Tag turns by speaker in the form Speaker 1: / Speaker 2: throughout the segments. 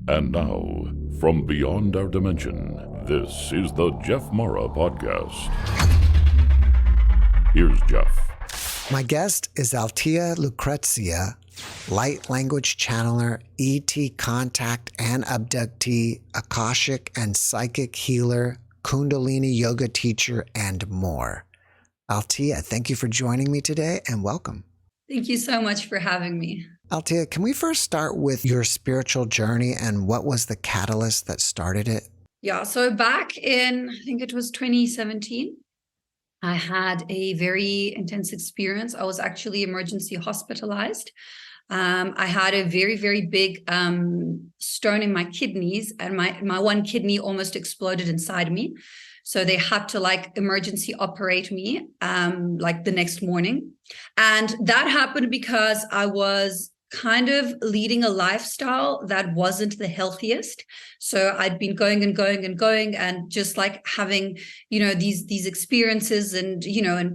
Speaker 1: And now, from beyond our dimension, this is the JeffMara podcast. Here's Jeff.
Speaker 2: My guest is Althea Lucrezia, light language channeler, ET contact and abductee, Akashic and Psychic Healer, Kundalini Yoga teacher, and more. Althea, thank you for joining me today and welcome.
Speaker 3: Thank you so much for having me.
Speaker 2: Althea, can we first start with your spiritual journey and what was the catalyst that started it?
Speaker 3: Yeah, so back in, I think it was 2017, I had a very intense experience. I was actually emergency hospitalized. I had a very, very big stone in my kidneys, and my one kidney almost exploded inside me. So they had to emergency operate me the next morning. And that happened because I was kind of leading a lifestyle that wasn't the healthiest. So I'd been going and just having, these experiences and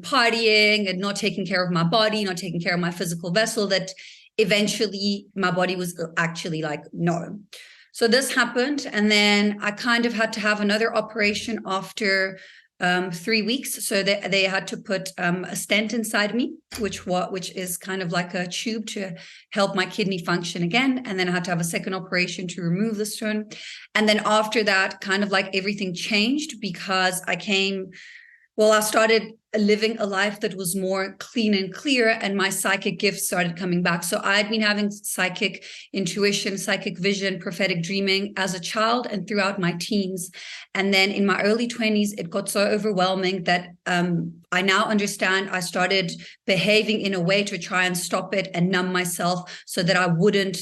Speaker 3: partying and not taking care of my body, not taking care of my physical vessel, that eventually my body was actually no. So this happened. And then I kind of had to have another operation after 3 weeks. So they had to put a stent inside me, which is kind of like a tube to help my kidney function again. And then I had to have a second operation to remove the stone. And then after that, kind of everything changed because I started living a life that was more clean and clear, and my psychic gifts started coming back. So I'd been having psychic intuition, psychic vision, prophetic dreaming as a child and throughout my teens. And then in my early 20s, it got so overwhelming that I now understand. I started behaving in a way to try and stop it and numb myself so that I wouldn't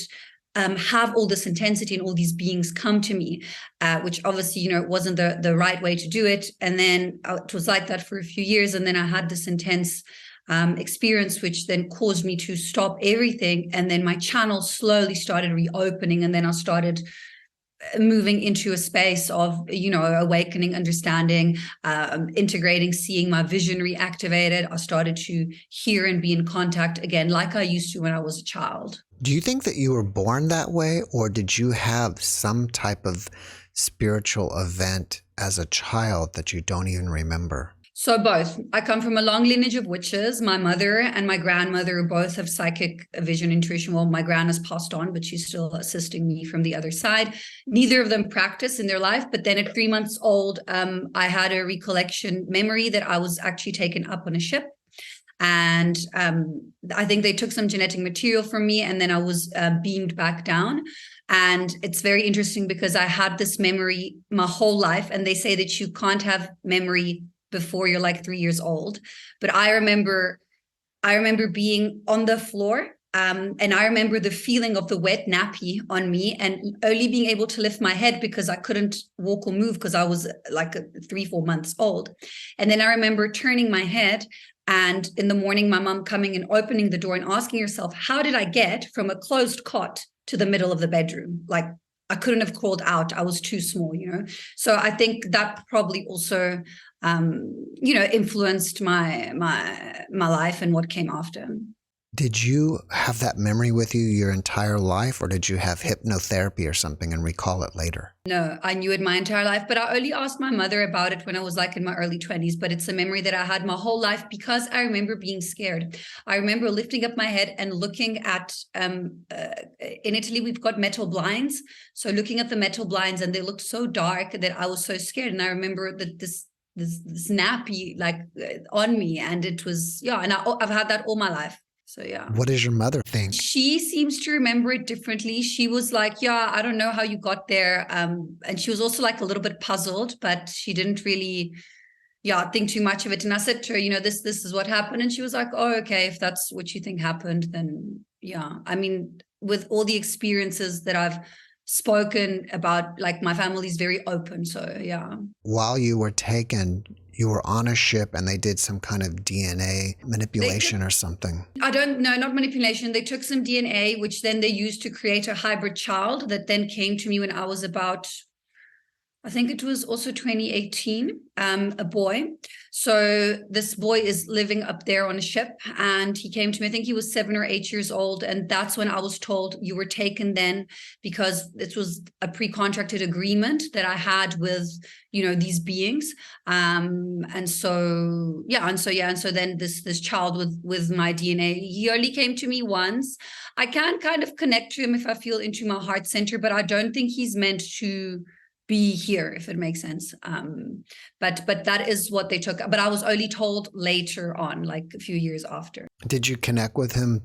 Speaker 3: have all this intensity and all these beings come to me, which obviously, it wasn't the right way to do it. And then it was like that for a few years. And then I had this intense experience, which then caused me to stop everything. And then my channel slowly started reopening. And then I started moving into a space of, awakening, understanding, integrating, seeing my vision reactivated. I started to hear and be in contact again, like I used to when I was a child.
Speaker 2: Do you think that you were born that way, or did you have some type of spiritual event as a child that you don't even remember?
Speaker 3: So both. I come from a long lineage of witches. My mother and my grandmother both have psychic vision, intuition. Well, my gran has passed on, but she's still assisting me from the other side. Neither of them practice in their life. But then at 3 months old, I had a recollection memory that I was actually taken up on a ship. And I think they took some genetic material from me, and then I was beamed back down. And it's very interesting because I had this memory my whole life. And they say that you can't have memory before you're 3 years old. But I remember being on the floor, and I remember the feeling of the wet nappy on me and only being able to lift my head because I couldn't walk or move because I was 3-4 months old. And then I remember turning my head, and in the morning, my mom coming and opening the door and asking herself, how did I get from a closed cot to the middle of the bedroom? I couldn't have crawled out. I was too small, So I think that probably also, influenced my life and what came after.
Speaker 2: Did you have that memory with you your entire life, or did you have hypnotherapy or something and recall it later?
Speaker 3: No, I knew it my entire life, but I only asked my mother about it when I was in my early 20s. But it's a memory that I had my whole life because I remember being scared. I remember lifting up my head and looking at, in Italy, we've got metal blinds. So looking at the metal blinds, and they looked so dark that I was so scared. And I remember that this nappy on me, and it was, and I've had that all my life. So, yeah.
Speaker 2: What does your mother think?
Speaker 3: She seems to remember it differently. She was I don't know how you got there. And she was also a little bit puzzled, but she didn't really, think too much of it. And I said to her, this is what happened. And she was like, oh, okay, if that's what you think happened, then yeah. I mean, with all the experiences that I've spoken about, my family's very open. So, yeah.
Speaker 2: While you were taken, you were on a ship and they did some kind of DNA manipulation or something.
Speaker 3: I don't know, not manipulation. They took some DNA, which then they used to create a hybrid child that then came to me when I was about, I think it was also 2018, a boy. So this boy is living up there on a ship, and he came to me, I think he was 7 or 8 years old. And that's when I was told, you were taken then, because it was a pre-contracted agreement that I had with, these beings. And so then this child with my DNA, he only came to me once. I can kind of connect to him if I feel into my heart center, but I don't think he's meant to be here, if it makes sense. But that is what they took. But I was only told later on, like a few years after.
Speaker 2: Did you connect with him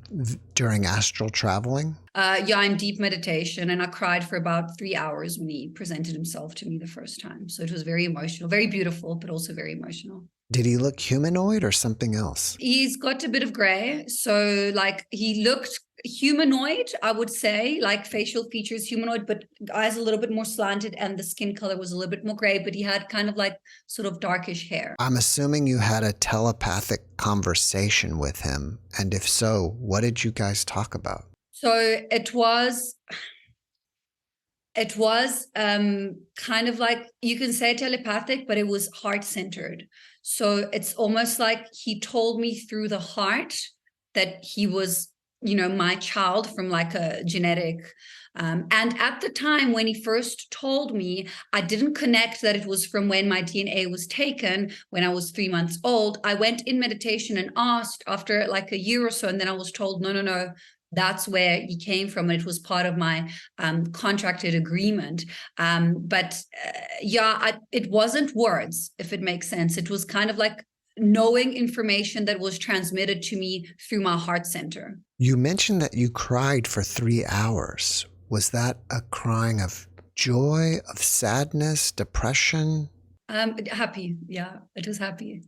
Speaker 2: during astral traveling?
Speaker 3: Yeah, in deep meditation. And I cried for about 3 hours when he presented himself to me the first time. So it was very emotional, very beautiful, but also very emotional.
Speaker 2: Did he look humanoid or something else?
Speaker 3: He's got a bit of gray. So like he looked humanoid, I would say, like facial features humanoid, but eyes a little bit more slanted, and the skin color was a little bit more gray, but he had kind of like sort of darkish hair.
Speaker 2: I'm assuming you had a telepathic conversation with him. And if so, what did you guys talk about?
Speaker 3: So it was kind of like, you can say telepathic, but it was heart-centered. So it's almost like he told me through the heart that he was, my child from like a genetic. And at the time when he first told me, I didn't connect that it was from when my DNA was taken, when I was 3 months old. I went in meditation and asked after like a year or so, and then I was told, no, that's where he came from, and it was part of my contracted agreement. It wasn't words, if it makes sense. It was kind of like knowing information that was transmitted to me through my heart center.
Speaker 2: You mentioned that you cried for 3 hours. Was that a crying of joy, of sadness, depression?
Speaker 3: Happy. Yeah, it was happy.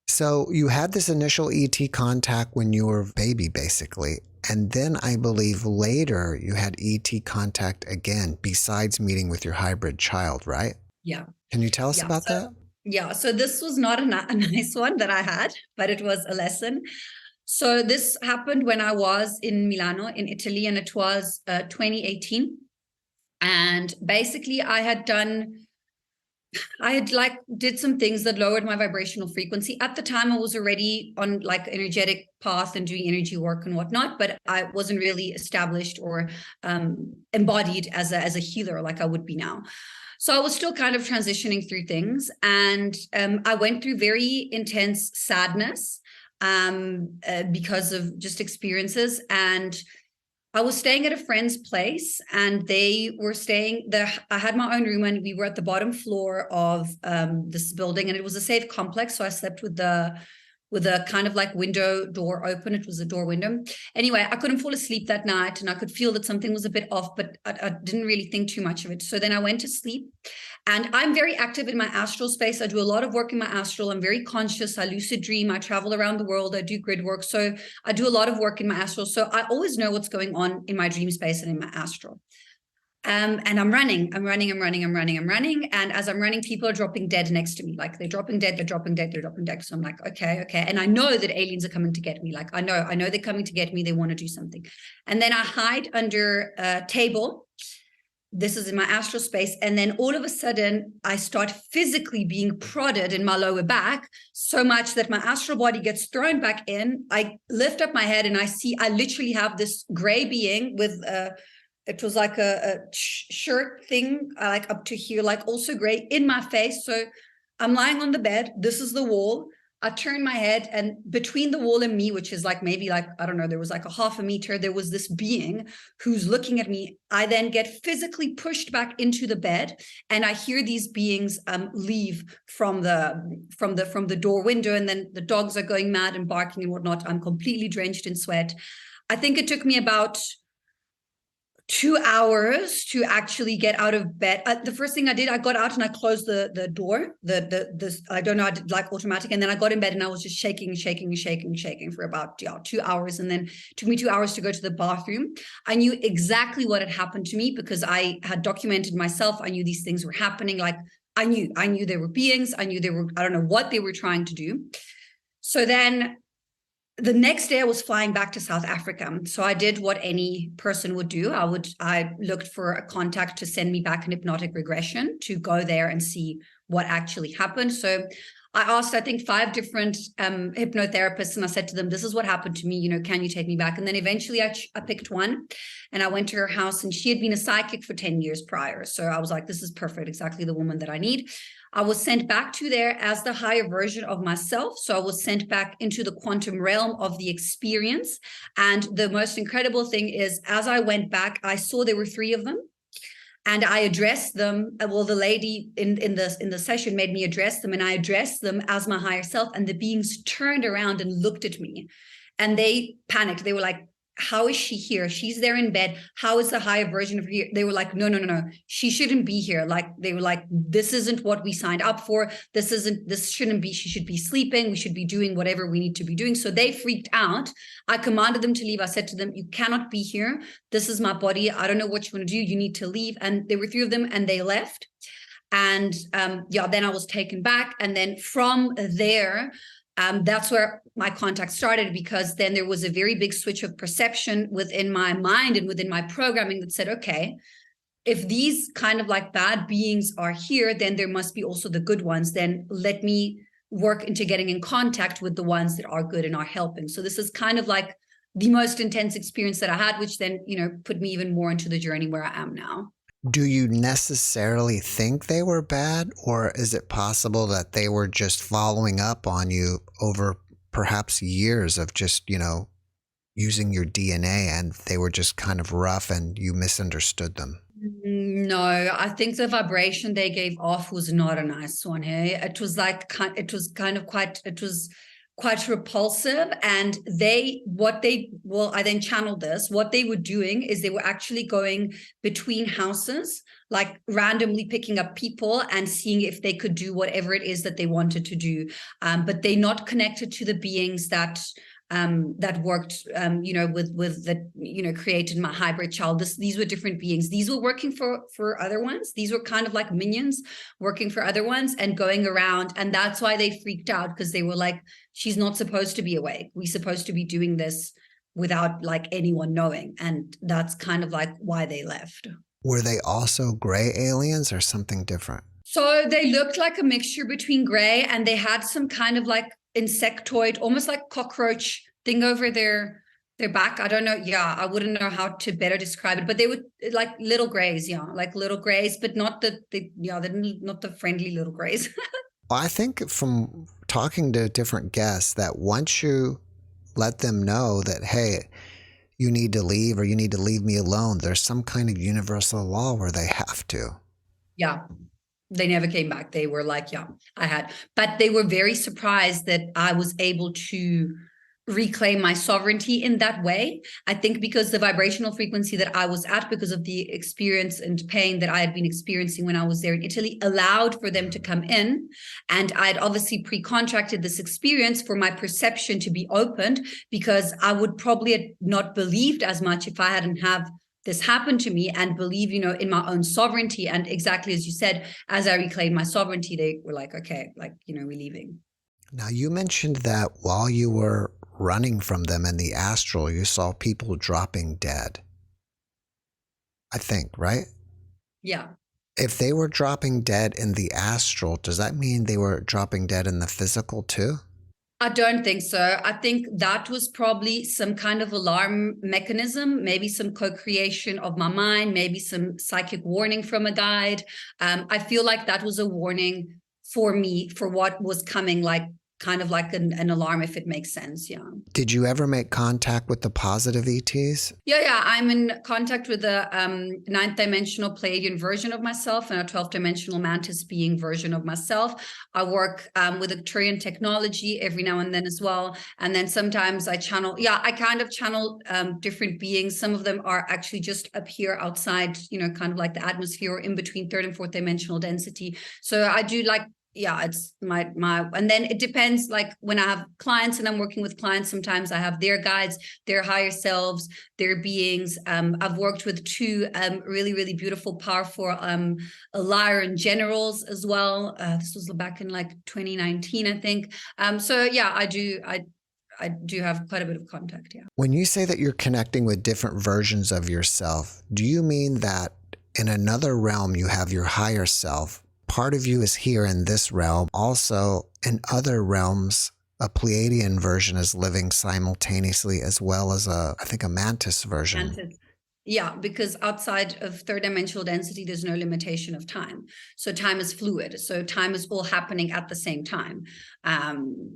Speaker 2: So you had this initial ET contact when you were a baby, basically. And then I believe later you had ET contact again, besides meeting with your hybrid child, right?
Speaker 3: Yeah.
Speaker 2: Can you tell us about that?
Speaker 3: Yeah. So this was not a nice one that I had, but it was a lesson. So this happened when I was in Milano, in Italy, and it was 2018. And basically did some things that lowered my vibrational frequency. At the time, I was already on like energetic path and doing energy work and whatnot, but I wasn't really established or embodied as a healer like I would be now. So I was still kind of transitioning through things. And I went through very intense sadness because of just experiences. And I was staying at a friend's place, and they were staying there. I had my own room, and we were at the bottom floor of this building, and it was a safe complex. So I slept with a kind of like window door open. It was a door window. Anyway, I couldn't fall asleep that night, and I could feel that something was a bit off, but I didn't really think too much of it. So then I went to sleep, and I'm very active in my astral space. I do a lot of work in my astral. I'm very conscious. I lucid dream. I travel around the world. I do grid work. So I do a lot of work in my astral. So I always know what's going on in my dream space and in my astral. And I'm running. And as I'm running, people are dropping dead next to me. Like they're dropping dead. So I'm like, okay. And I know that aliens are coming to get me. Like I know they're coming to get me. They want to do something. And then I hide under a table. This is in my astral space. And then all of a sudden I start physically being prodded in my lower back so much that my astral body gets thrown back in. I lift up my head and I literally have this gray being with it was like a shirt thing, like up to here, like also gray in my face. So I'm lying on the bed. This is the wall. I turn my head, and between the wall and me, which is like maybe like, I don't know, there was like a half a meter, there was this being who's looking at me. I then get physically pushed back into the bed, and I hear these beings leave from the door window, and then the dogs are going mad and barking and whatnot. I'm completely drenched in sweat. I think it took me about 2 hours to actually get out of bed. The first thing I did, I got out and I closed the door. I don't know, I did like automatic, and then I got in bed and I was just shaking for about 2 hours, and then it took me 2 hours to go to the bathroom. I knew exactly what had happened to me because I had documented myself. I knew these things were happening. Like I knew there were beings. I knew I don't know what they were trying to do. So then the next day I was flying back to South Africa. So I did what any person would do. I looked for a contact to send me back an hypnotic regression to go there and see what actually happened. So I asked, I think, 5 different hypnotherapists, and I said to them, this is what happened to me, can you take me back? And then eventually I picked one, and I went to her house, and she had been a psychic for 10 years prior. So I was like, this is perfect, exactly the woman that I need. I was sent back to there as the higher version of myself. So I was sent back into the quantum realm of the experience. And the most incredible thing is, as I went back, I saw there were 3 of them. And I addressed them. Well, the lady in the session made me address them, and I addressed them as my higher self. And the beings turned around and looked at me, and they panicked. They were like, how is she here? She's there in bed. How is the higher version of her here? They were like, no. She shouldn't be here. Like, they were like, this isn't what we signed up for. This shouldn't be, she should be sleeping. We should be doing whatever we need to be doing. So they freaked out. I commanded them to leave. I said to them, you cannot be here. This is my body. I don't know what you want to do. You need to leave. And there were 3 of them, and they left. And then I was taken back. And then from there, that's where my contact started, because then there was a very big switch of perception within my mind and within my programming that said, okay, if these kind of like bad beings are here, then there must be also the good ones. Then let me work into getting in contact with the ones that are good and are helping. So this is kind of like the most intense experience that I had, which then, put me even more into the journey where I am now.
Speaker 2: Do you necessarily think they were bad, or is it possible that they were just following up on you over perhaps years of just, using your DNA, and they were just kind of rough and you misunderstood them?
Speaker 3: No, I think the vibration they gave off was not a nice one. Hey, it was quite repulsive. And I then channeled this. What they were doing is they were actually going between houses, like randomly picking up people and seeing if they could do whatever it is that they wanted to do. But they're not connected to the beings that worked, with that, created my hybrid child. These were different beings. These were working for other ones. These were kind of like minions working for other ones and going around. And that's why they freaked out, because they were like, she's not supposed to be awake. We're supposed to be doing this without like anyone knowing. And that's kind of like why they left.
Speaker 2: Were they also gray aliens or something different?
Speaker 3: So they looked like a mixture between gray, and they had some kind of like insectoid, almost like cockroach thing over their back. I don't know. Yeah, I wouldn't know how to better describe it, but they were like little grays. Yeah, like little grays, but not not the friendly little grays.
Speaker 2: I think from talking to different guests that once you let them know that, hey, you need to leave or you need to leave me alone, there's some kind of universal law where they have to.
Speaker 3: Yeah. They never came back. They were like, but they were very surprised that I was able to reclaim my sovereignty in that way. I think because the vibrational frequency that I was at, because of the experience and pain that I had been experiencing when I was there in Italy, allowed for them to come in. And I'd obviously pre-contracted this experience for my perception to be opened, because I would probably have not believed as much if I hadn't have this happened to me and believe, in my own sovereignty. And exactly as you said, as I reclaimed my sovereignty, they were like, okay, we're leaving.
Speaker 2: Now, you mentioned that while you were running from them in the astral, you saw people dropping dead. I think, right?
Speaker 3: Yeah.
Speaker 2: If they were dropping dead in the astral, does that mean they were dropping dead in the physical too?
Speaker 3: I don't think so. I think that was probably some kind of alarm mechanism, maybe some co-creation of my mind, maybe some psychic warning from a guide. I feel like that was a warning for me for what was coming, like kind of like an alarm, if it makes sense. Yeah.
Speaker 2: Did you ever make contact with the positive ETs?
Speaker 3: Yeah. I'm in contact with the 9th dimensional Pleiadian version of myself and a 12th dimensional Mantis being version of myself. I work with Arcturian technology every now and then as well. And then sometimes I channel different beings. Some of them are actually just up here outside, kind of like the atmosphere, or in between 3rd and 4th dimensional density. So I do it's my, and then it depends, like when I have clients and I'm working with clients, sometimes I have their guides, their higher selves, their beings. I've worked with 2 really, really beautiful, powerful Lyran generals as well. This was back in 2019, I think. So yeah, I do have quite a bit of contact. Yeah.
Speaker 2: When you say that you're connecting with different versions of yourself, do you mean that in another realm you have your higher self part of you is here in this realm. Also, in other realms, a Pleiadian version is living simultaneously, as well as I think a Mantis version.
Speaker 3: Mantis. Yeah, because outside of third dimensional density, there's no limitation of time. So time is fluid. So time is all happening at the same time.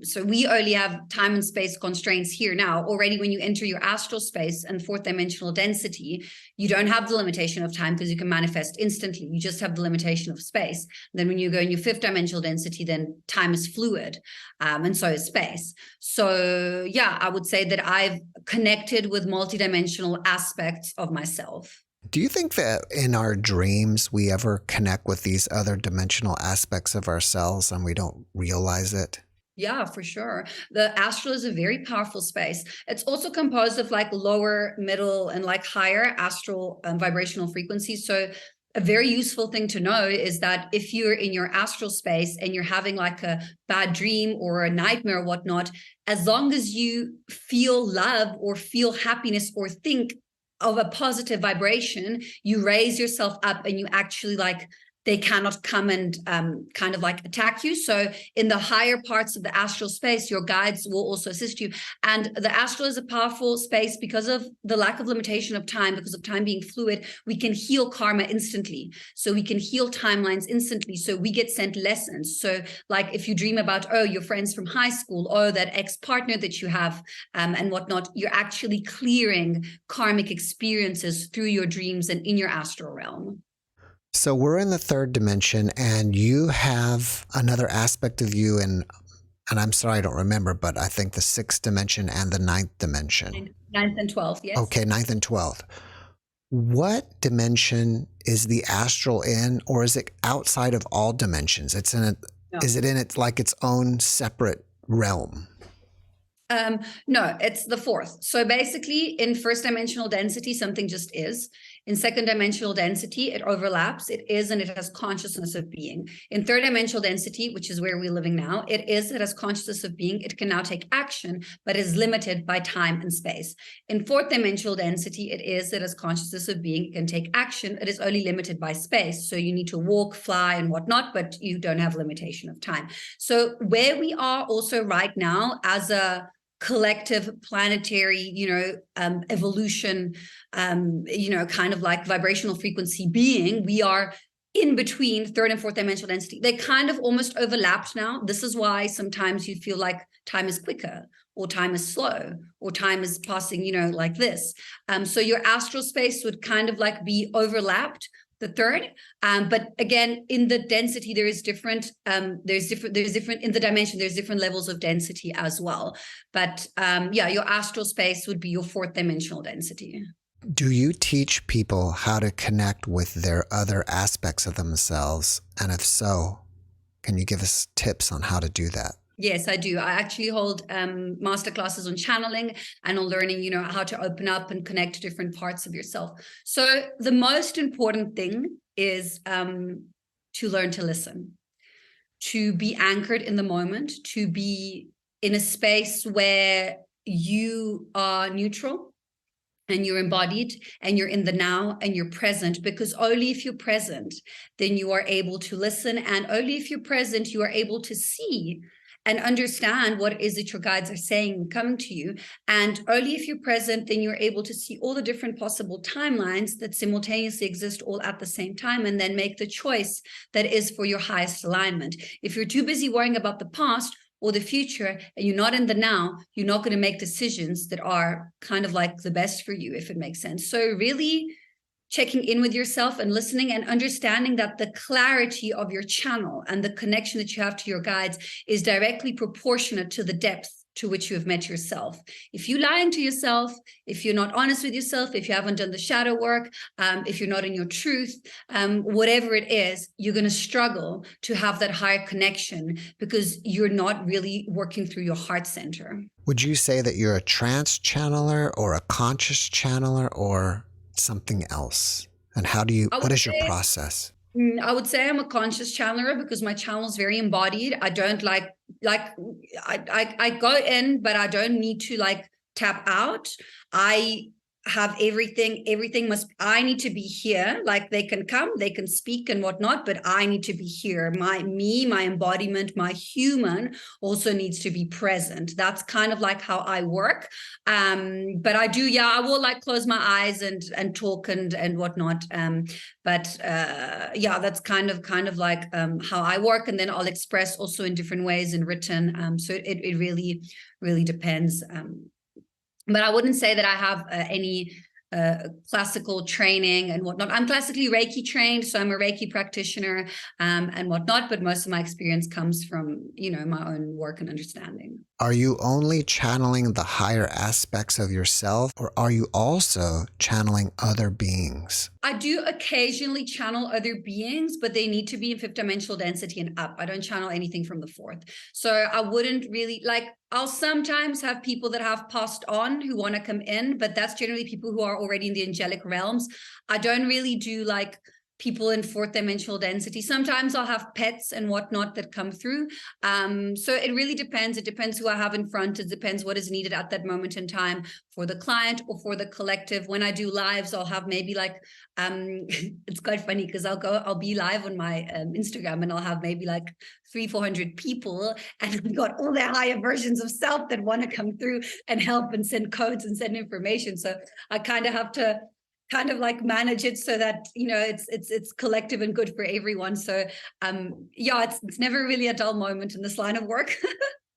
Speaker 3: So we only have time and space constraints here now. Already when you enter your astral space and fourth dimensional density, you don't have the limitation of time because you can manifest instantly. You just have the limitation of space. Then when you go in your fifth dimensional density, then time is fluid, and so is space. So yeah, I would say that I've connected with multidimensional aspects of myself.
Speaker 2: Do you think that in our dreams we ever connect with these other dimensional aspects of ourselves and we don't realize it?
Speaker 3: Yeah, for sure. The astral is a very powerful space. It's also composed of like lower, middle, and like higher astral vibrational frequencies. So a very useful thing to know is that if you're in your astral space and you're having like a bad dream or a nightmare or whatnot, as long as you feel love or feel happiness or think of a positive vibration, you raise yourself up and you actually like, they cannot come and kind of like attack you. So in the higher parts of the astral space, your guides will also assist you. And the astral is a powerful space because of the lack of limitation of time, because of time being fluid. We can heal karma instantly. So we can heal timelines instantly. So we get sent lessons. So like if you dream about, oh, your friends from high school, oh, that ex-partner that you have and whatnot, you're actually clearing karmic experiences through your dreams and in your astral realm.
Speaker 2: So we're in the third dimension, and you have another aspect of you and I'm sorry, I don't remember, but I think the sixth dimension and the ninth dimension.
Speaker 3: Ninth and 12th, yes.
Speaker 2: Okay, ninth and 12th. What dimension is the astral in, or is it outside of all dimensions? It's in it. No. Is it in it like its own separate realm?
Speaker 3: No, it's the fourth. So basically in first dimensional density, something just is. In second dimensional density, it overlaps. It is, and it has consciousness of being. In third dimensional density, which is where we're living now, it is, it has consciousness of being. It can now take action, but is limited by time and space. In fourth dimensional density, it is, it has consciousness of being. It can take action. It is only limited by space. So you need to walk, fly, and whatnot, but you don't have limitation of time. So where we are also right now as a collective planetary, evolution, kind of like vibrational frequency being, we are in between third and fourth dimensional density. They kind of almost overlapped now. This is why sometimes you feel like time is quicker or time is slow or time is passing, like this. So your astral space would kind of like be overlapped, the third, but again, in the density, there is different, there's different in the dimension, there's different levels of density as well. But your astral space would be your fourth dimensional density.
Speaker 2: Do you teach people how to connect with their other aspects of themselves? And if so, can you give us tips on how to do that?
Speaker 3: Yes, I do. I actually hold master classes on channeling and on learning, how to open up and connect to different parts of yourself. So the most important thing is to learn to listen, to be anchored in the moment, to be in a space where you are neutral and you're embodied and you're in the now and you're present, because only if you're present, then you are able to listen. And only if you're present, you are able to see and understand what is it your guides are saying and coming to you. And only if you're present, then you're able to see all the different possible timelines that simultaneously exist all at the same time, and then make the choice that is for your highest alignment. If you're too busy worrying about the past or the future and you're not in the now, you're not going to make decisions that are kind of like the best for you, if it makes sense. So really checking in with yourself and listening and understanding that the clarity of your channel and the connection that you have to your guides is directly proportionate to the depth to which you have met yourself. If you lie into yourself, if you're not honest with yourself, if you haven't done the shadow work, if you're not in your truth, whatever it is, you're going to struggle to have that higher connection because you're not really working through your heart center.
Speaker 2: Would you say that you're a trance channeler or a conscious channeler or something else? And what is your process?
Speaker 3: I would say I'm a conscious channeler because my channel is very embodied. I don't I go in, but I don't need to tap out. I have everything must, I need to be here. Like they can come, they can speak and whatnot, but I need to be here. My embodiment, my human also needs to be present. That's kind of like how I work. But I do, I will like close my eyes and talk and whatnot. But that's kind of like how I work, and then I'll express also in different ways in written. So it really depends. But I wouldn't say that I have any classical training and whatnot. I'm classically Reiki trained, so I'm a Reiki practitioner and whatnot, but most of my experience comes from, my own work and understanding.
Speaker 2: Are you only channeling the higher aspects of yourself, or are you also channeling other beings?
Speaker 3: I do occasionally channel other beings, but they need to be in fifth dimensional density and up. I don't channel anything from the fourth. So I wouldn't really I'll sometimes have people that have passed on who want to come in, but that's generally people who are already in the angelic realms. I don't really do people in fourth dimensional density. Sometimes I'll have pets and whatnot that come through. So it really depends. It depends who I have in front. It depends what is needed at that moment in time for the client or for the collective. When I do lives, I'll have maybe it's quite funny because I'll be live on my Instagram, and I'll have maybe 300-400 people, and I've got all their higher versions of self that want to come through and help and send codes and send information. So I kind of have to manage it so that it's collective and good for everyone. So it's never really a dull moment in this line of work.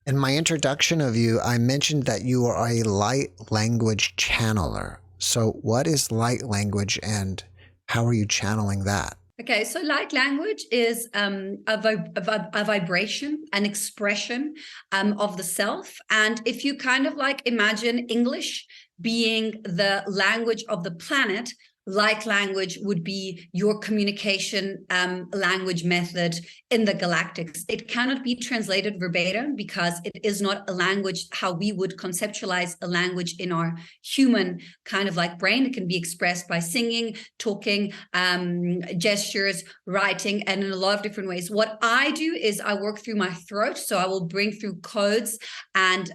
Speaker 2: In my introduction of you, I mentioned that you are a light language channeler. So what is light language, and how are you channeling that?
Speaker 3: Okay, so light language is a vibration, an expression of the self. And if you imagine English being the language of the planet, light language would be your communication language method in the galactics. It cannot be translated verbatim because it is not a language how we would conceptualize a language in our human brain. It can be expressed by singing, talking, gestures, writing, and in a lot of different ways. What I do is I work through my throat. So I will bring through codes and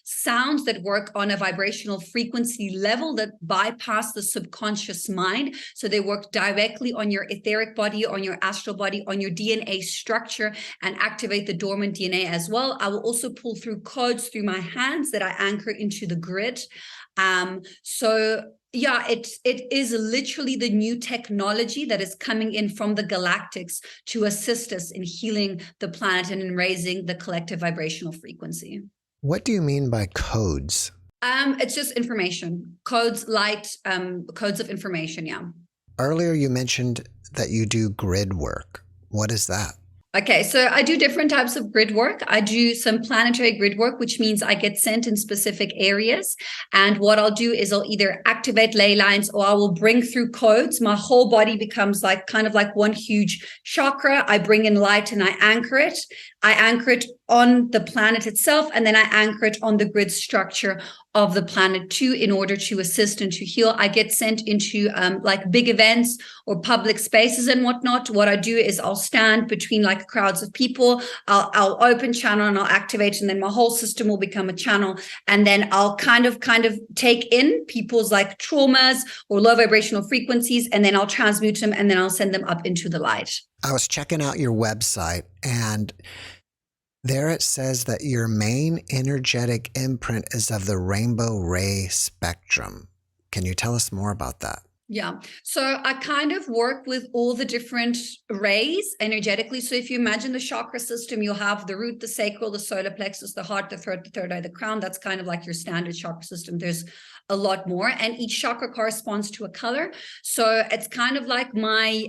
Speaker 3: sounds that work on a vibrational frequency level that bypass the subconscious mind. So they work directly on your etheric body, on your astral body, on your DNA structure, and activate the dormant DNA as well. I will also pull through codes through my hands that I anchor into the grid. It is literally the new technology that is coming in from the galactics to assist us in healing the planet and in raising the collective vibrational frequency.
Speaker 2: What do you mean by codes?
Speaker 3: It's just information, codes, codes of information. Yeah.
Speaker 2: Earlier, you mentioned that you do grid work. What is that?
Speaker 3: Okay, so I do different types of grid work. I do some planetary grid work, which means I get sent in specific areas. And what I'll do is I'll either activate ley lines or I will bring through codes. My whole body becomes kind of like one huge chakra. I bring in light and I anchor it. I anchor it on the planet itself, and then I anchor it on the grid structure of the planet too, in order to assist and to heal. I get sent into big events or public spaces and whatnot. What I do is I'll stand between crowds of people. I'll open channel and I'll activate, and then my whole system will become a channel. And then I'll kind of take in people's traumas or low vibrational frequencies, and then I'll transmute them, and then I'll send them up into the light.
Speaker 2: I was checking out your website, and there it says that your main energetic imprint is of the rainbow ray spectrum. Can you tell us more about that?
Speaker 3: Yeah. So I kind of work with all the different rays energetically. So if you imagine the chakra system, you'll have the root, the sacral, the solar plexus, the heart, the throat, the third eye, the crown. That's kind of like your standard chakra system. There's a lot more, and each chakra corresponds to a color. So it's kind of like my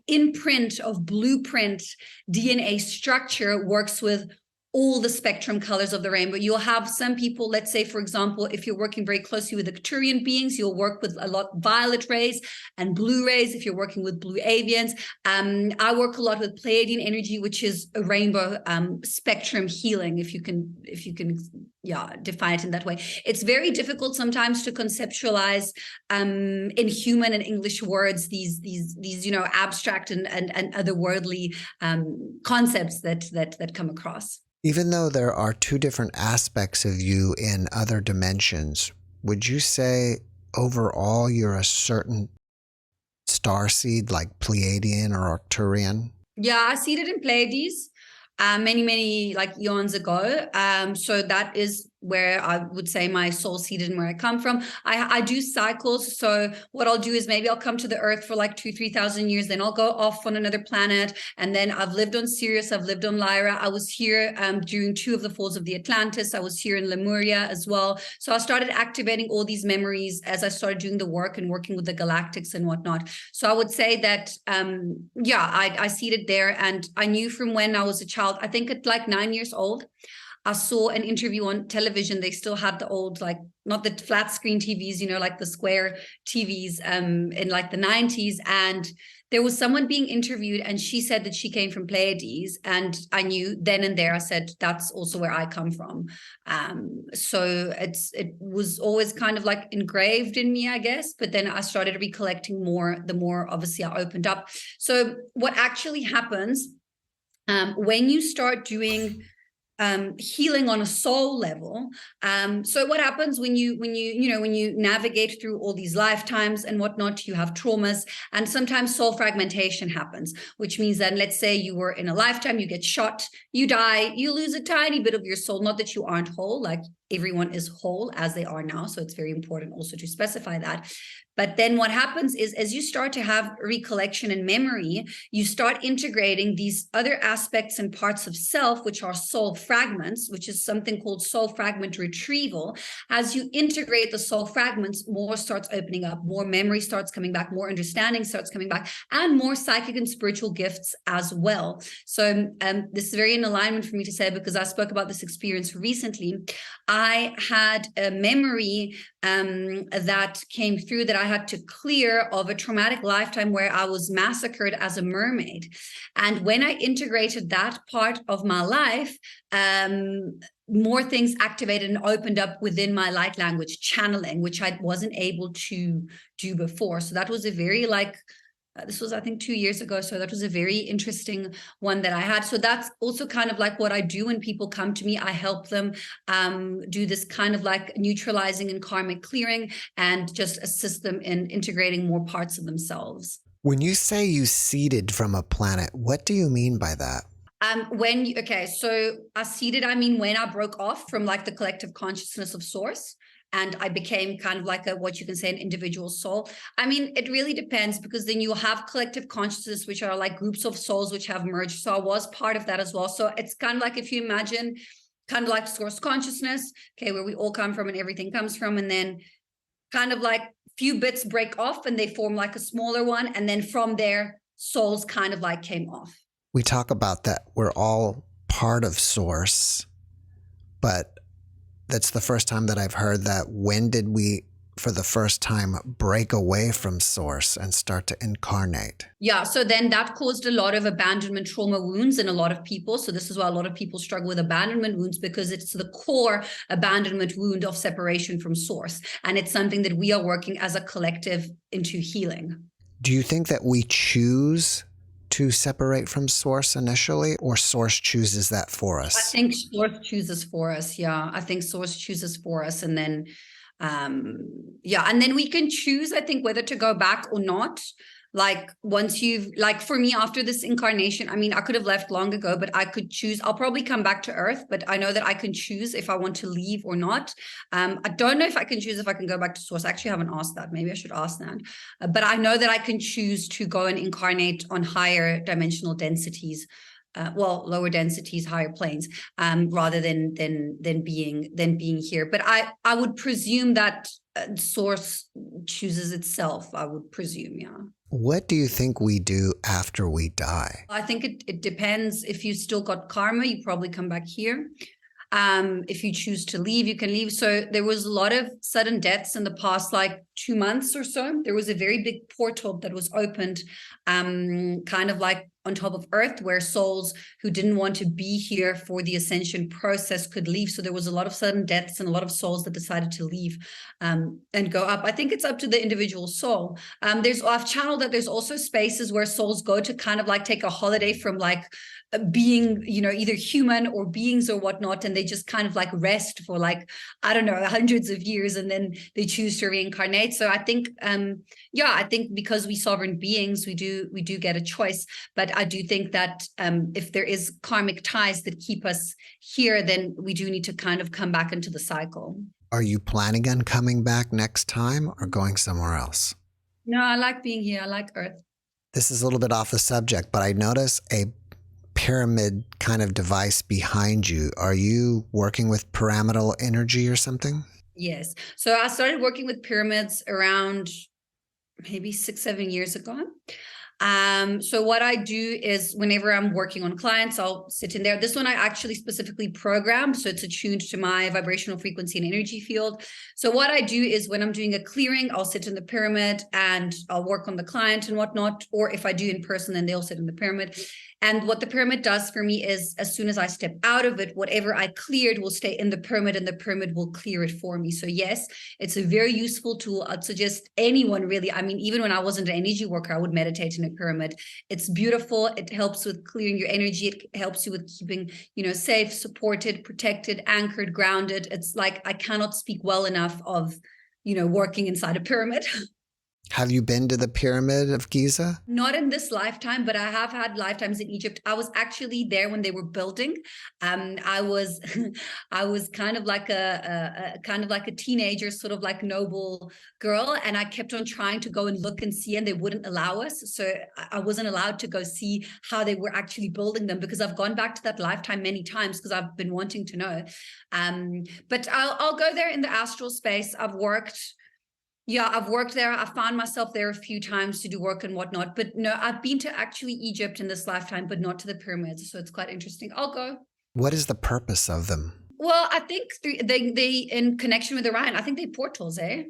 Speaker 3: imprint of blueprint DNA structure works with all the spectrum colors of the rainbow. You'll have some people, let's say, for example, if you're working very closely with Arcturian beings, you'll work with a lot violet rays and blue rays if you're working with blue avians. I work a lot with Pleiadian energy, which is a rainbow spectrum healing, if you can define it in that way. It's very difficult sometimes to conceptualize in human and English words these abstract and otherworldly concepts that come across.
Speaker 2: Even though there are two different aspects of you in other dimensions, would you say overall you're a certain star seed like Pleiadian or Arcturian?
Speaker 3: Yeah, I seeded in Pleiades many like eons ago. So that is where I would say my soul seeded and where I come from. I do cycles. So what I'll do is maybe I'll come to the earth for like 2,000-3,000 years. Then I'll go off on another planet. And then I've lived on Sirius. I've lived on Lyra. I was here during 2 of the falls of the Atlantis. I was here in Lemuria as well. So I started activating all these memories as I started doing the work and working with the galactics and whatnot. So I would say that, I seeded there. And I knew from when I was a child, I think at like 9 years old, I saw an interview on television. They still had the old, like, not the flat screen TVs, like the square TVs in like the 90s. And there was someone being interviewed and she said that she came from Pleiades. And I knew then and there, I said, that's also where I come from. So it was always kind of like engraved in me, I guess. But then I started recollecting more, the more obviously I opened up. So what actually happens when you start doing healing on a soul level. So what happens when you navigate through all these lifetimes and whatnot, you have traumas, and sometimes soul fragmentation happens, which means that, let's say you were in a lifetime, you get shot, you die, you lose a tiny bit of your soul. Not that you aren't whole, like everyone is whole as they are now. So it's very important also to specify that. But then what happens is, as you start to have recollection and memory, you start integrating these other aspects and parts of self, which are soul fragments, which is something called soul fragment retrieval. As you integrate the soul fragments, more starts opening up, more memory starts coming back, more understanding starts coming back, and more psychic and spiritual gifts as well. So this is very in alignment for me to say, because I spoke about this experience recently. I had a memory that came through that I had to clear of a traumatic lifetime where I was massacred as a mermaid. And when I integrated that part of my life, more things activated and opened up within my light language channeling, which I wasn't able to do before. So that was a very this was, I think, 2 years ago. So that was a very interesting one that I had. So that's also kind of like what I do when people come to me. I help them do this kind of like neutralizing and karmic clearing, and just assist them in integrating more parts of themselves.
Speaker 2: When you say you seeded from a planet, what do you mean by that?
Speaker 3: So I seeded, I mean, when I broke off from like the collective consciousness of source, and I became kind of like what you can say, an individual soul. I mean, it really depends, because then you have collective consciousness, which are like groups of souls which have merged. So I was part of that as well. So it's kind of like, if you imagine kind of like source consciousness, okay, where we all come from and everything comes from, and then kind of like few bits break off and they form like a smaller one. And then from there, souls kind of like came off.
Speaker 2: We talk about that we're all part of source, but that's the first time that I've heard that. When did we, for the first time, break away from source and start to incarnate?
Speaker 3: Yeah, so then that caused a lot of abandonment trauma wounds in a lot of people. So this is why a lot of people struggle with abandonment wounds, because it's the core abandonment wound of separation from source. And it's something that we are working as a collective into healing.
Speaker 2: Do you think that we choose to separate from source initially, or source chooses that for us?
Speaker 3: I think source chooses for us. Yeah, I think source chooses for us. And then, and then we can choose, I think, whether to go back or not. Like once you've, like for me, after this incarnation, I mean, I could have left long ago, but I could choose. I'll probably come back to Earth, but I know that I can choose if I want to leave or not. I don't know if I can choose if I can go back to source. I actually haven't asked that. Maybe I should ask that. But I know that I can choose to go and incarnate on higher dimensional densities. Lower densities, higher planes, rather than being here. But I would presume that source chooses itself. I would presume, yeah.
Speaker 2: What do you think we do after we die?
Speaker 3: I think it depends. If you still got karma, you probably come back here. If you choose to leave, you can leave. So there was a lot of sudden deaths in the past, like 2 months or so. There was a very big portal that was opened, kind of like on top of Earth, where souls who didn't want to be here for the ascension process could leave. So there was a lot of sudden deaths and a lot of souls that decided to leave and go up. I think it's up to the individual soul. I've channeled that there's also spaces where souls go to kind of like take a holiday from like being, either human or beings or whatnot, and they just kind of like rest for like, I don't know, hundreds of years, and then they choose to reincarnate. So I think, I think because we sovereign beings, we do get a choice. But I do think that if there is karmic ties that keep us here, then we do need to kind of come back into the cycle.
Speaker 2: Are you planning on coming back next time or going somewhere else?
Speaker 3: No, I like being here. I like Earth.
Speaker 2: This is a little bit off the subject, but I notice a pyramid kind of device behind you. Are you working with pyramidal energy or something?
Speaker 3: Yes. So I started working with pyramids around maybe 6-7 years ago. So what I do is whenever I'm working on clients, I'll sit in there. This one I actually specifically programmed, so it's attuned to my vibrational frequency and energy field. So what I do is when I'm doing a clearing, I'll sit in the pyramid and I'll work on the client and whatnot. Or if I do in person, then they'll sit in the pyramid. And what the pyramid does for me is as soon as I step out of it, whatever I cleared will stay in the pyramid and the pyramid will clear it for me. So yes, it's a very useful tool. I'd suggest anyone really, I mean, even when I wasn't an energy worker, I would meditate in a pyramid. It's beautiful. It helps with clearing your energy. It helps you with keeping, safe, supported, protected, anchored, grounded. It's like, I cannot speak well enough of, working inside a pyramid.
Speaker 2: Have you been to the Pyramid of Giza?
Speaker 3: Not in this lifetime, but I have had lifetimes in Egypt. I was actually there when they were building. I was kind of like a teenager, sort of like noble girl, and I kept on trying to go and look and see, and they wouldn't allow us. So I wasn't allowed to go see how they were actually building them, because I've gone back to that lifetime many times because I've been wanting to know. But I'll go there in the astral space. I've worked there. I found myself there a few times to do work and whatnot. But no, I've been to actually Egypt in this lifetime, but not to the pyramids. So it's quite interesting. I'll go.
Speaker 2: What is the purpose of them?
Speaker 3: Well, I think they in connection with Orion, I think they're portals, I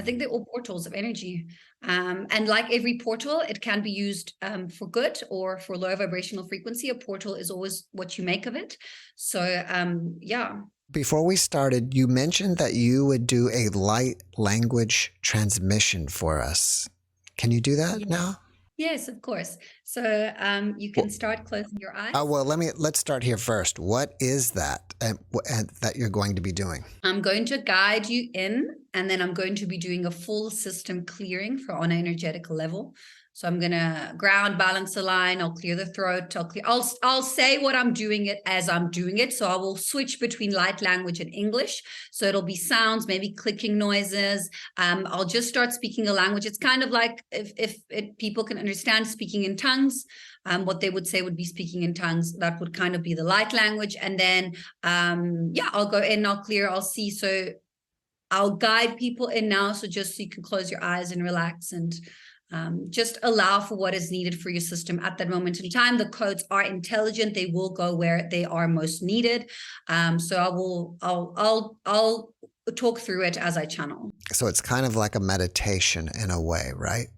Speaker 3: think they're all portals of energy. And like every portal, it can be used for good or for low vibrational frequency. A portal is always what you make of it. So, yeah.
Speaker 2: Before we started, you mentioned that you would do a light language transmission for us. Can you do that now?
Speaker 3: Yes, of course. So you can start closing your eyes.
Speaker 2: Well, let's start here first. What is that and that you're going to be doing?
Speaker 3: I'm going to guide you in, and then I'm going to be doing a full system clearing on an energetic level. So I'm going to ground, balance, align. I'll clear the throat. I'll say what I'm doing it as I'm doing it. So I will switch between light language and English. So it'll be sounds, maybe clicking noises. I'll just start speaking a language. It's kind of like if people can understand speaking in tongues, what they would say would be speaking in tongues. That would kind of be the light language. And then, I'll go in, I'll clear, I'll see. So I'll guide people in now. So just so you can close your eyes and relax and just allow for what is needed for your system at that moment in time. The codes are intelligent. They will go where they are most needed. So I'll talk through it as I channel.
Speaker 2: So it's kind of like a meditation in a way, right?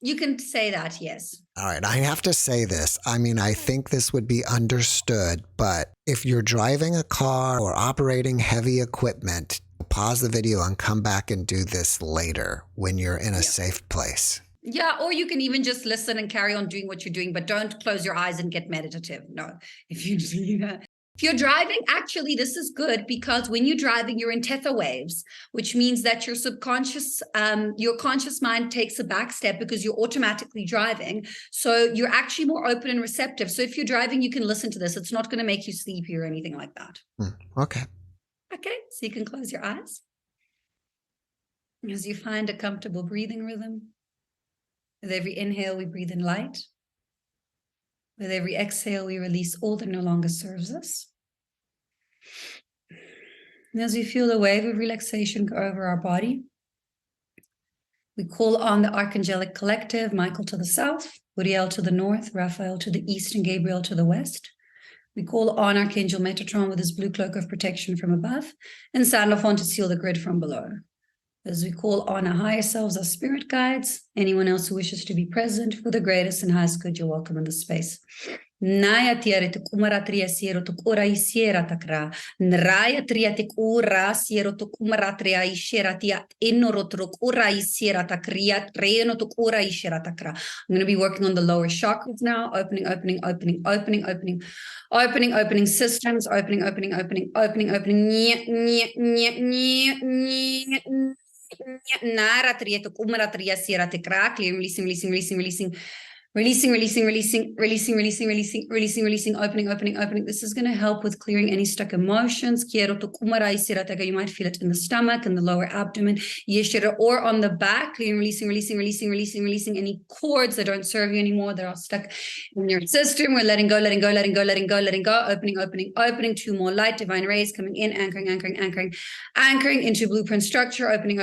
Speaker 3: You can say that, yes.
Speaker 2: All right. I have to say this. I mean, I think this would be understood, but if you're driving a car or operating heavy equipment, pause the video and come back and do this later when you're in a safe place.
Speaker 3: Yeah, or you can even just listen and carry on doing what you're doing, but don't close your eyes and get meditative. No, if you're driving, actually, this is good because when you're driving, you're in theta waves, which means that your conscious mind takes a back step because you're automatically driving. So you're actually more open and receptive. So if you're driving, you can listen to this. It's not going to make you sleepy or anything like that.
Speaker 2: Okay.
Speaker 3: Okay, so you can close your eyes as you find a comfortable breathing rhythm. With every inhale, we breathe in light. With every exhale, we release all that no longer serves us. And as we feel the wave of relaxation go over our body, we call on the Archangelic Collective, Michael to the south, Uriel to the north, Raphael to the east, and Gabriel to the west. We call on Archangel Metatron with his blue cloak of protection from above, and Sandalphon to seal the grid from below. As we call on our higher selves, our spirit guides, anyone else who wishes to be present for the greatest and highest good, you're welcome in this space. Naya tiare te kumara tria siero to kura isiera takra. Nraya tria te kura siero to kumara tria isiera tia inoro to kura isiera takria treno to kura isiera takra. I'm going to be working on the lower chakras now, opening systems, opening. Nara tria to kumara tria siera te kra, clear, releasing, opening. This is going to help with clearing any stuck emotions. You might feel it in the stomach and the lower abdomen, or on the back, releasing any cords that don't serve you anymore, that are stuck in your system. We're letting go, opening. 2 more light, divine rays coming in, anchoring into blueprint structure, opening.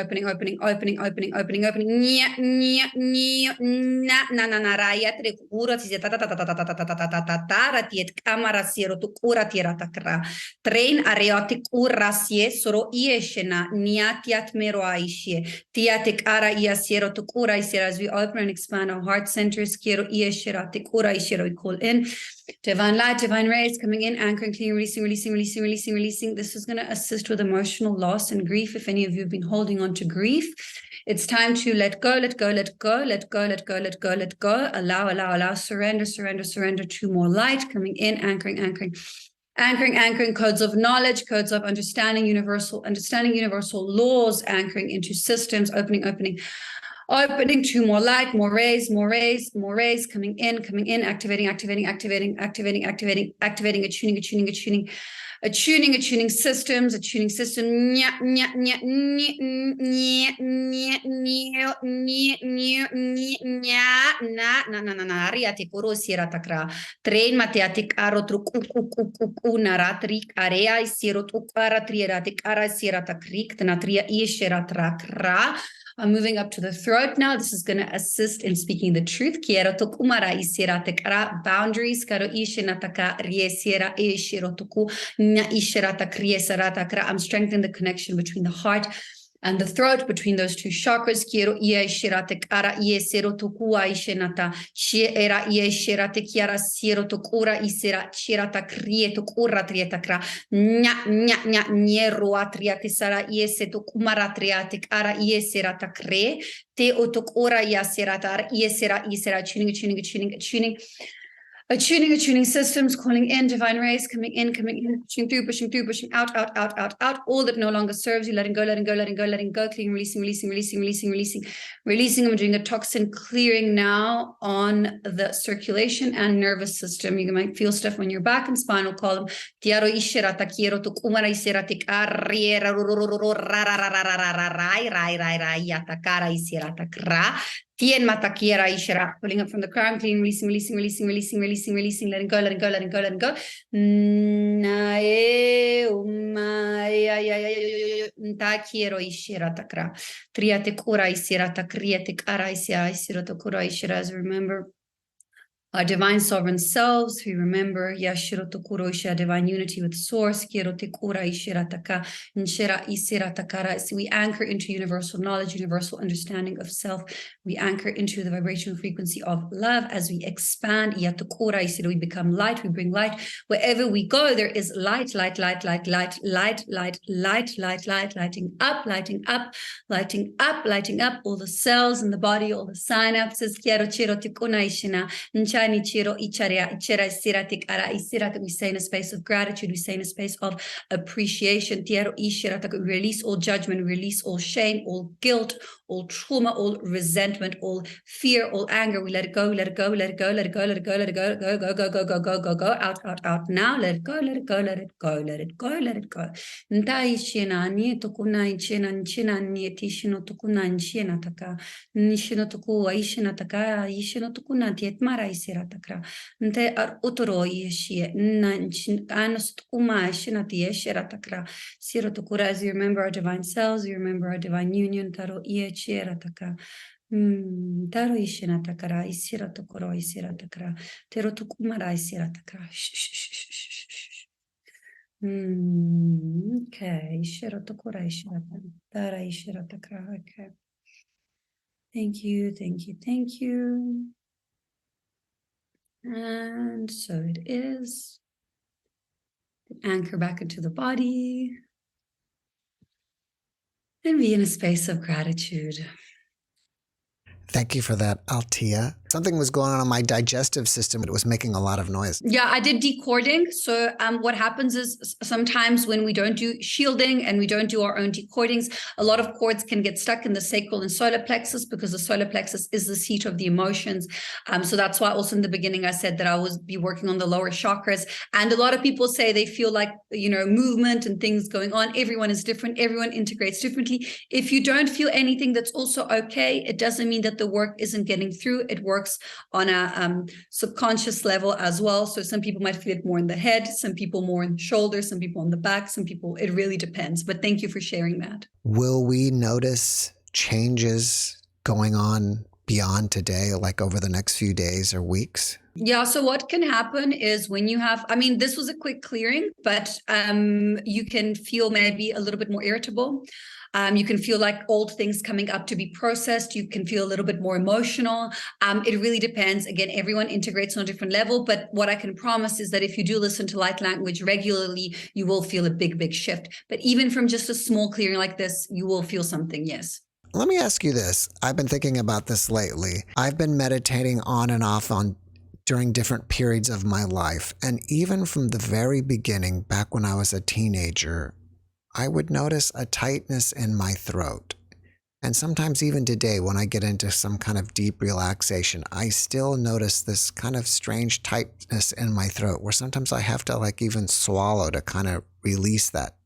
Speaker 3: Yatre kura ti tara tiet kamara siero tu kura tira takra train areotic kura sie soro ieshena niatiat mero aishie tiatic ara ia siero tu kura isiera. As we open and expand our heart centers, kiero ieshera te kura isiero, we call in divine light, divine rays coming in, anchoring, clean, releasing. This is going to assist with emotional loss and grief. If any of you have been holding on to grief, it's time to let go. Allow, surrender. 2 more light coming in, anchoring codes of knowledge, codes of understanding universal laws, anchoring into systems, opening. 2 more light, more rays, coming in, activating, attuning systems, train mateatic aro naratrik area sirot ukara trieratic ara sirata krik natria isheratrakra. I'm moving up to the throat now. This is going to assist in speaking the truth. Boundaries. I'm strengthening the connection between the heart and the throat, between those 2 chakras. Quiero ia shirate kara ie sero tukua ishenata she era ie shirate kiara sero tukura isera shirata krie tukura triatakra nya nierua triatisara ie se tukumara triatik ara ie serata kre te otukura ia serata ie sera isera tuning. Attuning systems, calling in divine rays, coming in, pushing out, all that no longer serves you, letting go, cleaning, releasing. I'm doing a toxin clearing now on the circulation and nervous system. You might feel stuff on your back and spinal column. Tien matakiera ishera, pulling up from the crown, clean, releasing, letting go. Nae quiero ishera takra. Triate kura ishera takriate kara ishera takura ishera. As remember our divine sovereign selves, we remember Yashiro Tokuro Isha, divine unity with source, Kiro Tekura Ishirataka, Nshira Isiratakara. So we anchor into universal knowledge, universal understanding of self. We anchor into the vibrational frequency of love. As we expand, Yatukura Isira, we become light, we bring light. Wherever we go, there is light, lighting up all the cells in the body, all the synapses. Kiero Chiro Tikuna Ishina. We say in a space of gratitude, we say in a space of appreciation. We release all judgment, release all shame, all guilt, all trauma, all resentment, all fear, all anger. We let it go, go, out now. Let it go. Ntai shena ni tokuna nchena ni tishino tokuna nchena taka nishino toku aishena taka ishino tokuna JeffMara isira takra nte ar utoro yeshie nanchin anos tokuma ishena tieshera takra siro tokura. As you remember our divine selves, you remember our divine union. Taro iechera taka taro ishena takara isira tokoro isira takra tero tokumara isira takra. Okay, okay. Thank you. And so it is. Anchor back into the body. And be in a space of gratitude.
Speaker 2: Thank you for that, Althea. Something was going on in my digestive system. It was making a lot of noise.
Speaker 3: Yeah, I did decording. So what happens is sometimes when we don't do shielding and we don't do our own decordings, a lot of cords can get stuck in the sacral and solar plexus, because the solar plexus is the seat of the emotions. So that's why also in the beginning I said that I would be working on the lower chakras. And a lot of people say they feel like, movement and things going on. Everyone is different. Everyone integrates differently. If you don't feel anything, that's also okay. It doesn't mean that the work isn't getting through. It works on a subconscious level as well. So some people might feel it more in the head, some people more in the shoulder, some people on the back, some people, it really depends. But thank you for sharing that.
Speaker 2: Will we notice changes going on beyond today, like over the next few days or weeks?
Speaker 3: Yeah, so what can happen is when you have, this was a quick clearing, but you can feel maybe a little bit more irritable. You can feel like old things coming up to be processed. You can feel a little bit more emotional. It really depends. Again, everyone integrates on a different level. But what I can promise is that if you do listen to light language regularly, you will feel a big, big shift. But even from just a small clearing like this, you will feel something, yes.
Speaker 2: Let me ask you this. I've been thinking about this lately. I've been meditating on and off during different periods of my life. And even from the very beginning, back when I was a teenager, I would notice a tightness in my throat. And sometimes even today, when I get into some kind of deep relaxation, I still notice this kind of strange tightness in my throat, where sometimes I have to even swallow to kind of release that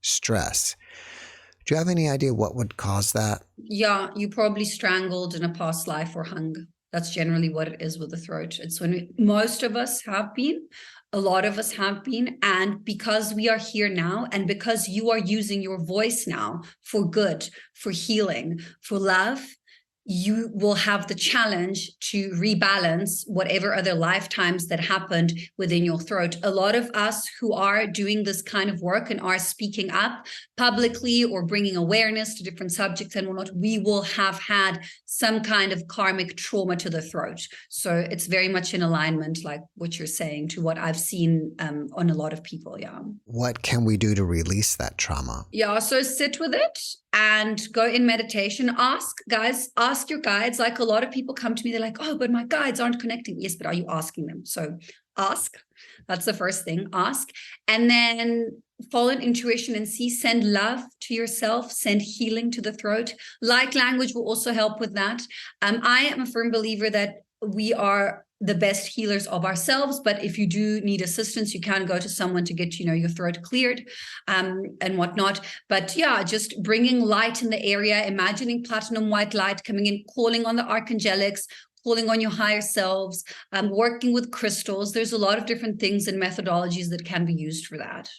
Speaker 2: stress. Do you have any idea what would cause that?
Speaker 3: Yeah, you probably strangled in a past life or hung. That's generally what it is with the throat. It's when most of us have been. A lot of us have been, and because we are here now, and because you are using your voice now for good, for healing, for love, you will have the challenge to rebalance whatever other lifetimes that happened within your throat. A lot of us who are doing this kind of work and are speaking up publicly or bringing awareness to different subjects and whatnot, we will have had some kind of karmic trauma to the throat. So it's very much in alignment, like what you're saying, to what I've seen on a lot of people. Yeah.
Speaker 2: What can we do to release that trauma?
Speaker 3: Yeah, so sit with it and go in meditation. Ask your guides. Like a lot of people come to me, they're like, oh, but my guides aren't connecting. Yes, but are you asking them? So ask. That's the first thing. Ask. And then follow intuition and see. Send love to yourself. Send healing to the throat. Light language will also help with that. I am a firm believer that we are the best healers of ourselves, but if you do need assistance, you can go to someone to get your throat cleared and whatnot. But yeah, just bringing light in the area, imagining platinum white light coming in, calling on the archangelics, calling on your higher selves, working with crystals. There's a lot of different things and methodologies that can be used for that.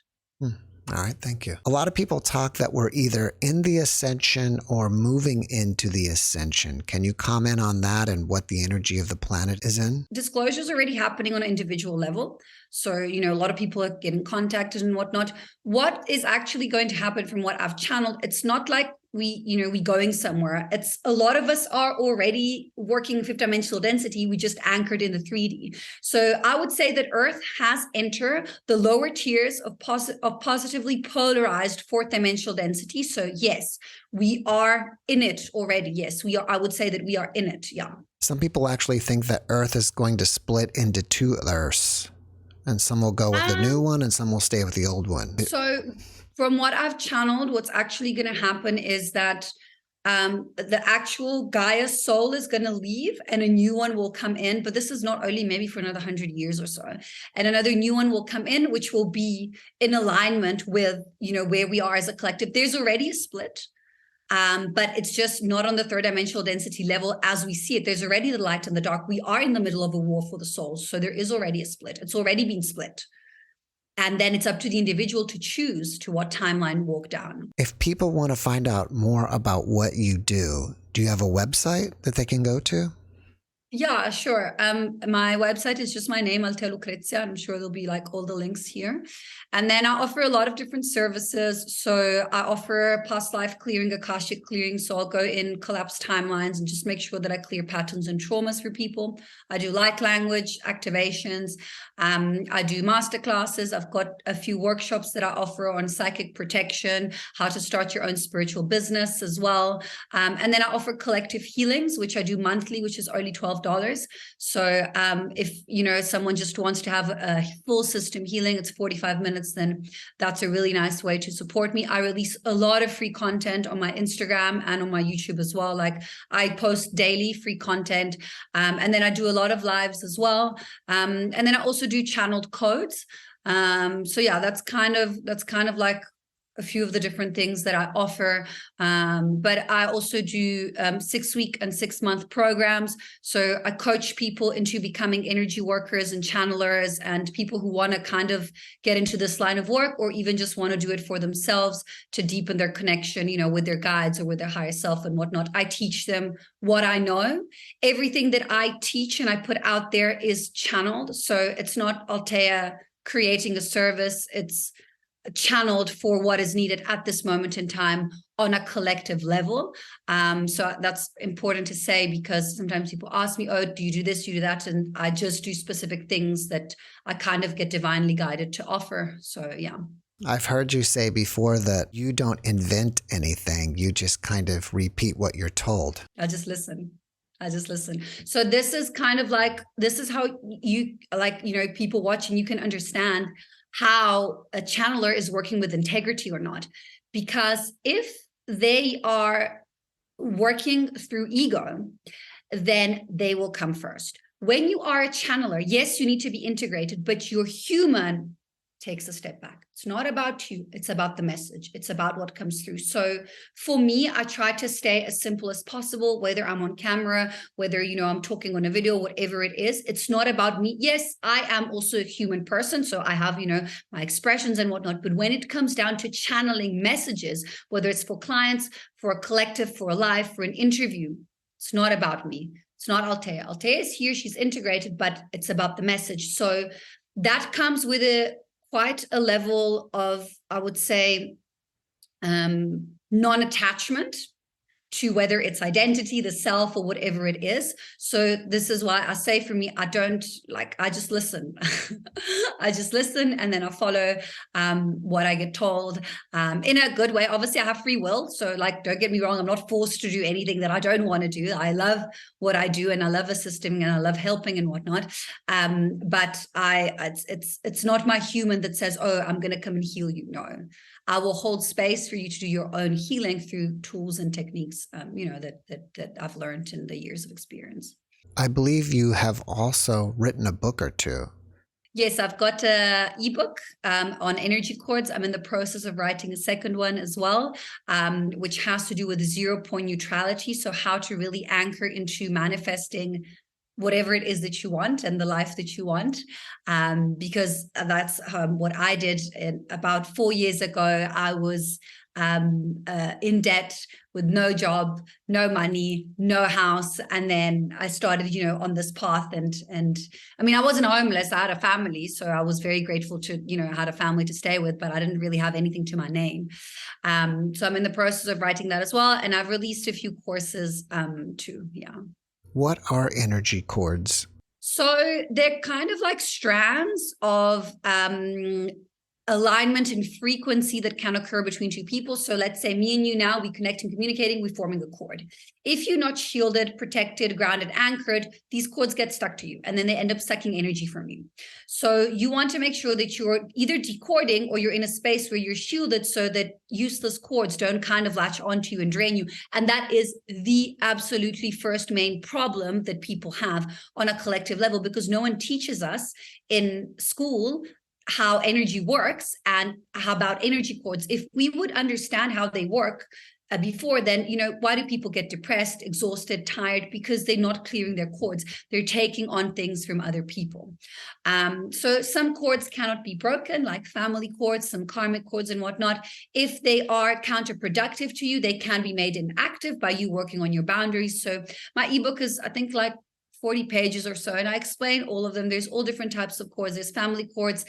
Speaker 2: All right, thank you. A lot of people talk that we're either in the ascension or moving into the ascension. Can you comment on that and what the energy of the planet is in?
Speaker 3: Disclosure is already happening on an individual level. So, a lot of people are getting contacted and whatnot. What is actually going to happen from what I've channeled, it's not like we going somewhere. It's a lot of us are already working fifth dimensional density. We just anchored in the 3D. So I would say that Earth has entered the lower tiers of positively polarized fourth dimensional density. So yes, we are in it already. Yes, we are. I would say that we are in it. Yeah.
Speaker 2: Some people actually think that Earth is going to split into two Earths, and some will go with the new one and some will stay with the old one.
Speaker 3: So from what I've channeled, what's actually going to happen is that the actual Gaia soul is going to leave and a new one will come in. But this is not only maybe for another 100 years or so. And another new one will come in, which will be in alignment with, where we are as a collective. There's already a split. But it's just not on the third dimensional density level as we see it. There's already the light and the dark. We are in the middle of a war for the souls. So there is already a split. It's already been split. And then it's up to the individual to choose to what timeline walk down.
Speaker 2: If people want to find out more about what you do you have a website that they can go to?
Speaker 3: Yeah, sure. My website is just my name, Althea Lucrezia. I'm sure there'll be like all the links here. And then I offer a lot of different services. So I offer past life clearing, Akashic clearing. So I'll go in, collapse timelines, and just make sure that I clear patterns and traumas for people. I do light language activations. I do masterclasses. I've got a few workshops that I offer on psychic protection, how to start your own spiritual business as well. And then I offer collective healings, which I do monthly, which is only $12. So if someone just wants to have a full system healing, it's 45 minutes, then that's a really nice way to support me. I release a lot of free content on my Instagram and on my YouTube as well. Like I post daily free content, and then I do a lot of lives as well. And then I also do channeled codes. So yeah, that's kind of like a few of the different things that I offer. But I also do 6-week and 6-month programs. So I coach people into becoming energy workers and channelers, and people who want to kind of get into this line of work, or even just want to do it for themselves to deepen their connection, with their guides or with their higher self and whatnot. I teach them what I know. Everything that I teach and I put out there is channeled. So it's not Althea creating a service. It's channeled for what is needed at this moment in time on a collective level. So that's important to say, because sometimes people ask me, oh, do you do this, do you do that? And I just do specific things that I kind of get divinely guided to offer. So yeah.
Speaker 2: I've heard you say before that you don't invent anything. You just kind of repeat what you're told.
Speaker 3: I just listen. So this is kind of like, this is how you, like, people watching, you can understand how a channeler is working with integrity or not. Because if they are working through ego, then they will come first. When you are a channeler, yes, you need to be integrated, but your human takes a step back. It's not about you. It's about the message. It's about what comes through. So for me, I try to stay as simple as possible, whether I'm on camera, whether, I'm talking on a video, whatever it is. It's not about me. Yes, I am also a human person. So I have, my expressions and whatnot. But when it comes down to channeling messages, whether it's for clients, for a collective, for a live, for an interview, it's not about me. It's not Althea. Althea is here. She's integrated, but it's about the message. So that comes with quite a level of, I would say, non-attachment to whether it's identity, the self, or whatever it is. So this is why I say, for me, I just listen. I just listen, and then I follow what I get told in a good way. Obviously, I have free will. So don't get me wrong, I'm not forced to do anything that I don't want to do. I love what I do, and I love assisting, and I love helping and whatnot. But it's not my human that says, oh, I'm going to come and heal you. No. I will hold space for you to do your own healing through tools and techniques, that I've learned in the years of experience.
Speaker 2: I believe you have also written a book or two.
Speaker 3: Yes, I've got an ebook on energy cords. I'm in the process of writing a second one as well, which has to do with 0-point neutrality. So how to really anchor into manifesting whatever it is that you want and the life that you want, because that's what I did. About 4 years ago, I was in debt with no job, no money, no house. And then I started, on this path. And I mean, I wasn't homeless. I had a family. So I was very grateful to, I had a family to stay with, but I didn't really have anything to my name. So I'm in the process of writing that as well. And I've released a few courses too. Yeah.
Speaker 2: What are energy cords?
Speaker 3: So they're kind of like strands of alignment and frequency that can occur between two people. So let's say me and you now, we connect and communicating, we're forming a cord. If you're not shielded, protected, grounded, anchored, these cords get stuck to you, and then they end up sucking energy from you. So you want to make sure that you're either decording or you're in a space where you're shielded, so that useless cords don't kind of latch onto you and drain you. And that is the absolutely first main problem that people have on a collective level, because no one teaches us in school how energy works and how about energy cords. If we would understand how they work before, then, why do people get depressed, exhausted, tired? Because they're not clearing their cords. They're taking on things from other people. So some cords cannot be broken, like family cords, some karmic cords and whatnot. If they are counterproductive to you, they can be made inactive by you working on your boundaries. So my ebook is, I think, like 40 pages or so, and I explain all of them. There's all different types of cords. There's family cords,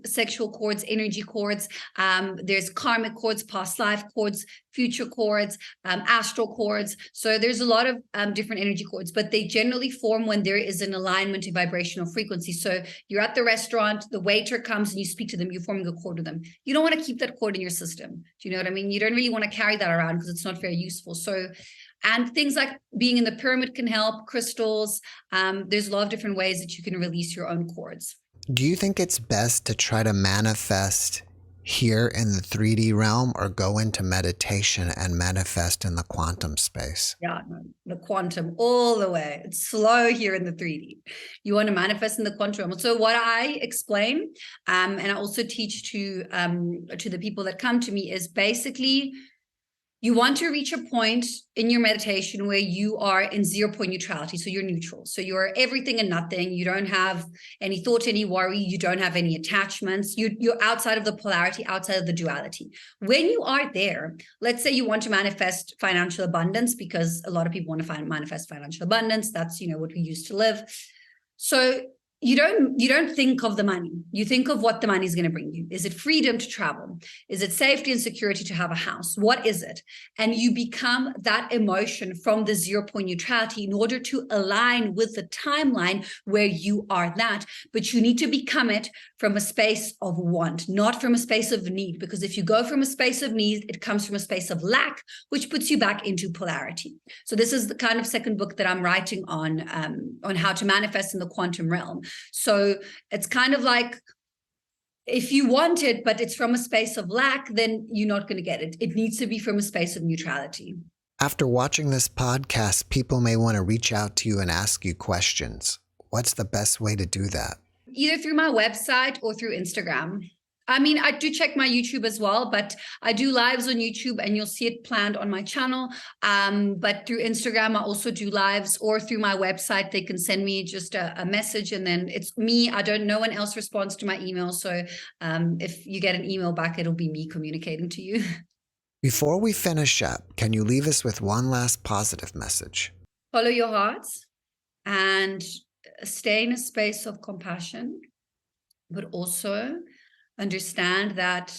Speaker 3: sexual cords, energy cords. There's karmic cords, past life cords, future cords, astral cords. So there's a lot of different energy cords, but they generally form when there is an alignment in vibrational frequency. So you're at the restaurant, the waiter comes and you speak to them, you're forming a cord with them. You don't want to keep that cord in your system. Do you know what I mean? You don't really want to carry that around because it's not very useful. So, and things like being in the pyramid can help, crystals. There's a lot of different ways that you can release your own cords.
Speaker 2: Do you think it's best to try to manifest here in the 3D realm or go into meditation and manifest in the quantum space?
Speaker 3: Yeah, no, the quantum all the way. It's slow here in the 3D. You want to manifest in the quantum realm. So what I explain, and I also teach to the people that come to me, is basically you want to reach a point in your meditation where you are in 0 point neutrality. So you're neutral. So you're everything and nothing. You don't have any thought, any worry. You don't have any attachments. You're outside of the polarity, outside of the duality. When you are there, let's say you want to manifest financial abundance, because a lot of people want to manifest financial abundance. That's, what we used to live. So you don't think of the money. You think of what the money is going to bring you. Is it freedom to travel? Is it safety and security to have a house? What is it? And you become that emotion from the 0 point neutrality in order to align with the timeline where you are that. But you need to become it from a space of want, not from a space of need. Because if you go from a space of need, it comes from a space of lack, which puts you back into polarity. So this is the kind of second book that I'm writing on how to manifest in the quantum realm. So it's kind of like, if you want it, but it's from a space of lack, then you're not going to get it. It needs to be from a space of neutrality.
Speaker 2: After watching this podcast, people may want to reach out to you and ask you questions. What's the best way to do that?
Speaker 3: Either through my website or through Instagram. I mean, I do check my YouTube as well, but I do lives on YouTube and you'll see it planned on my channel. But through Instagram, I also do lives, or through my website, they can send me just a message and then it's me. No one else responds to my email. So if you get an email back, it'll be me communicating to you.
Speaker 2: Before we finish up, can you leave us with one last positive message?
Speaker 3: Follow your hearts and stay in a space of compassion, but also understand that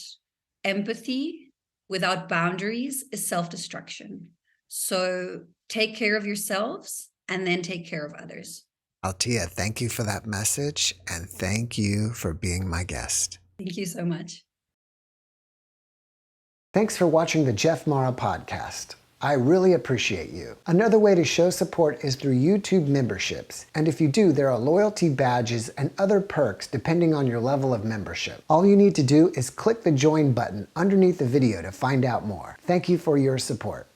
Speaker 3: empathy without boundaries is self-destruction. So take care of yourselves and then take care of others.
Speaker 2: Althea, thank you for that message, and thank you for being my guest.
Speaker 3: Thank you so much.
Speaker 2: Thanks for watching the JeffMara podcast. I really appreciate you. Another way to show support is through YouTube memberships. And if you do, there are loyalty badges and other perks depending on your level of membership. All you need to do is click the join button underneath the video to find out more. Thank you for your support.